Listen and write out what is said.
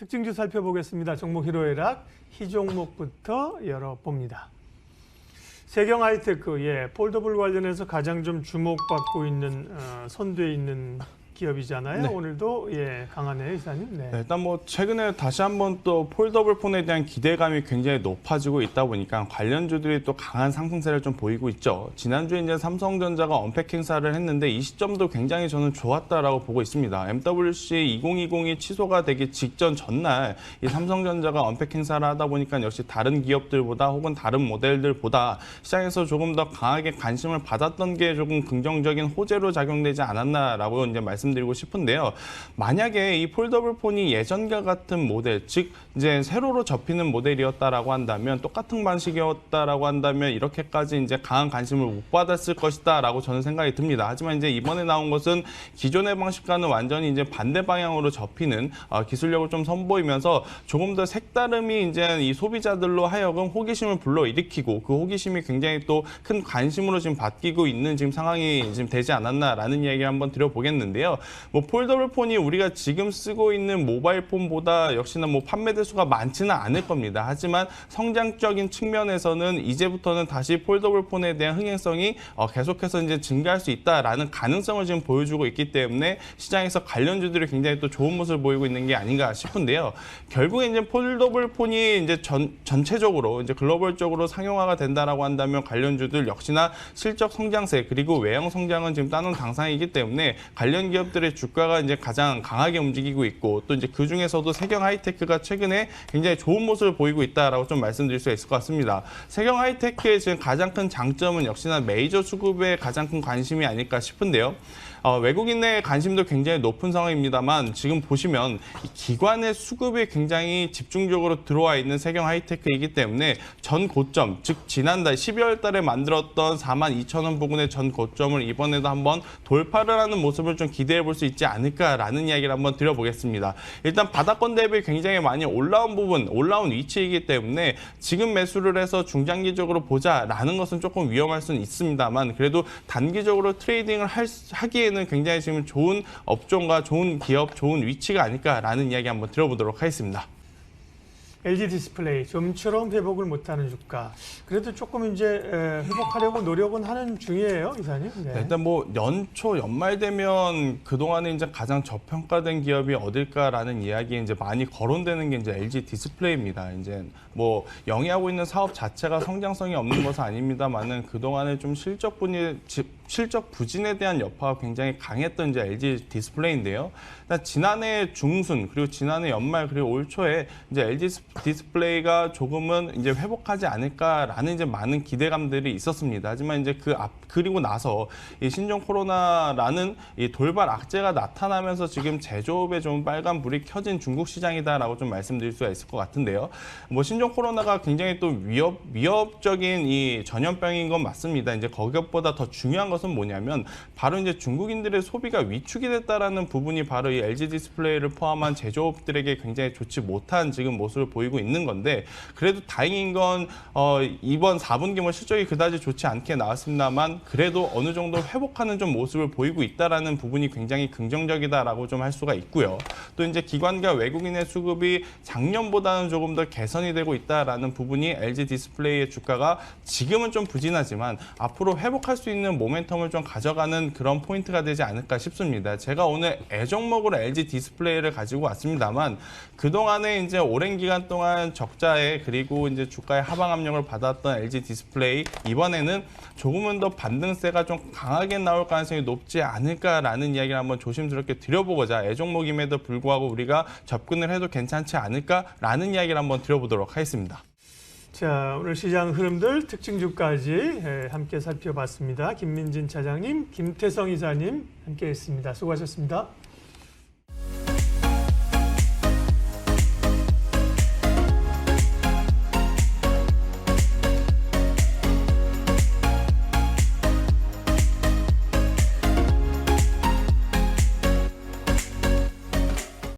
특징주 살펴보겠습니다. 종목 희로애락 희종목부터 열어봅니다. 세경 하이테크, 폴더블 관련해서 가장 좀 주목받고 있는 선두에 있는 기업이잖아요. 네. 오늘도 강하네요, 이사님. 네. 일단 최근에 다시 한번 또 폴더블 폰에 대한 기대감이 굉장히 높아지고 있다 보니까 관련주들이 또 강한 상승세를 좀 보이고 있죠. 지난주에 이제 삼성전자가 언팩 행사를 했는데 이 시점도 굉장히 저는 좋았다라고 보고 있습니다. MWC 2020이 취소가 되기 직전 전날 이 삼성전자가 언팩 행사를 하다 보니까 역시 다른 기업들보다 혹은 다른 모델들보다 시장에서 조금 더 강하게 관심을 받았던 게 조금 긍정적인 호재로 작용되지 않았나라고 이제 말씀드리고 싶은데요. 만약에 이 폴더블 폰이 예전과 같은 모델, 즉 이제 세로로 접히는 모델이었다라고 한다면, 똑같은 방식이었다라고 한다면 이렇게까지 이제 강한 관심을 못 받았을 것이다라고 저는 생각이 듭니다. 하지만 이제 이번에 나온 것은 기존의 방식과는 완전히 이제 반대 방향으로 접히는 기술력을 좀 선보이면서 조금 더 색다름이 이제 이 소비자들로 하여금 호기심을 불러일으키고 그 호기심이 굉장히 또 큰 관심으로 지금 바뀌고 있는 지금 상황이 지금 되지 않았나라는 이야기를 한번 드려보겠는데요. 폴더블 폰이 우리가 지금 쓰고 있는 모바일 폰보다 역시나 판매 대수가 많지는 않을 겁니다. 하지만 성장적인 측면에서는 이제부터는 다시 폴더블 폰에 대한 흥행성이 계속해서 이제 증가할 수 있다라는 가능성을 지금 보여주고 있기 때문에 시장에서 관련주들이 굉장히 또 좋은 모습을 보이고 있는 게 아닌가 싶은데요. 결국에 이제 폴더블 폰이 이제 전체적으로 이제 글로벌적으로 상용화가 된다라고 한다면 관련주들 역시나 실적 성장세 그리고 외형 성장은 지금 따놓은 당상이기 때문에 관련 기업들의 주가가 이제 가장 강하게 움직이고 있고, 또 이제 그 중에서도 세경 하이테크가 최근에 굉장히 좋은 모습을 보이고 있다라고 좀 말씀드릴 수 있을 것 같습니다. 세경 하이테크의 지금 가장 큰 장점은 역시나 메이저 수급에 가장 큰 관심이 아닐까 싶은데요. 외국인의 관심도 굉장히 높은 상황입니다만 지금 보시면 기관의 수급이 굉장히 집중적으로 들어와 있는 세경 하이테크이기 때문에 전 고점, 즉 지난달 12월 달에 만들었던 42,000원 부근의 전 고점을 이번에도 한번 돌파를 하는 모습을 좀 기대해 볼 수 있지 않을까라는 이야기를 한번 드려보겠습니다. 일단 바닥권 대비 굉장히 많이 올라온 부분, 올라온 위치이기 때문에 지금 매수를 해서 중장기적으로 보자라는 것은 조금 위험할 수는 있습니다만 그래도 단기적으로 트레이딩을 하기에는 굉장히 지금 좋은 업종과 좋은 기업, 좋은 위치가 아닐까라는 이야기 한번 들어보도록 하겠습니다. LG 디스플레이 좀처럼 회복을 못하는 주가. 그래도 조금 이제 회복하려고 노력은 하는 중이에요, 이사님. 네. 일단 연초 연말 되면 그동안에 이제 가장 저평가된 기업이 어딜까라는 이야기에 이제 많이 거론되는 게 이제 LG 디스플레이입니다. 이제 영위하고 있는 사업 자체가 성장성이 없는 것은 아닙니다만은 그동안에 좀 실적 부진에 대한 여파가 굉장히 강했던 이제 LG 디스플레이인데요. 지난해 중순 그리고 지난해 연말 그리고 올 초에 이제 LG 디스플레이가 조금은 이제 회복하지 않을까라는 이제 많은 기대감들이 있었습니다. 하지만 이제 그리고 나서 이 신종 코로나라는 이 돌발 악재가 나타나면서 지금 제조업에 좀 빨간 불이 켜진 중국 시장이다라고 좀 말씀드릴 수가 있을 것 같은데요. 신종 코로나가 굉장히 또 위협적인 이 전염병인 건 맞습니다. 이제 그것보다 더 중요한 것은 뭐냐면 바로 이제 중국인들의 소비가 위축이 됐다라는 부분이 바로 이 LG 디스플레이를 포함한 제조업들에게 굉장히 좋지 못한 지금 모습을 보이고 있는 건데, 그래도 다행인 건 이번 4분기 실적이 그다지 좋지 않게 나왔습니다만 그래도 어느 정도 회복하는 좀 모습을 보이고 있다라는 부분이 굉장히 긍정적이다라고 좀 할 수가 있고요. 또 이제 기관과 외국인의 수급이 작년보다는 조금 더 개선이 되고 있다라는 부분이 LG 디스플레이의 주가가 지금은 좀 부진하지만 앞으로 회복할 수 있는 모멘텀을 좀 가져가는 그런 포인트가 되지 않을까 싶습니다. 제가 오늘 애종목으로 LG 디스플레이를 가지고 왔습니다만 그동안에 이제 오랜 기간 동안 적자에 그리고 이제 주가의 하방 압력을 받았던 LG 디스플레이, 이번에는 조금은 더 반등세가 좀 강하게 나올 가능성이 높지 않을까라는 이야기를 한번 조심스럽게 드려보고자 애종목임에도 불구하고 우리가 접근을 해도 괜찮지 않을까라는 이야기를 한번 드려보도록 하겠습니다. 자, 오늘 시장 흐름들 특징주까지 함께 살펴봤습니다. 김민진 차장님, 김태성 이사님 함께했습니다. 수고하셨습니다.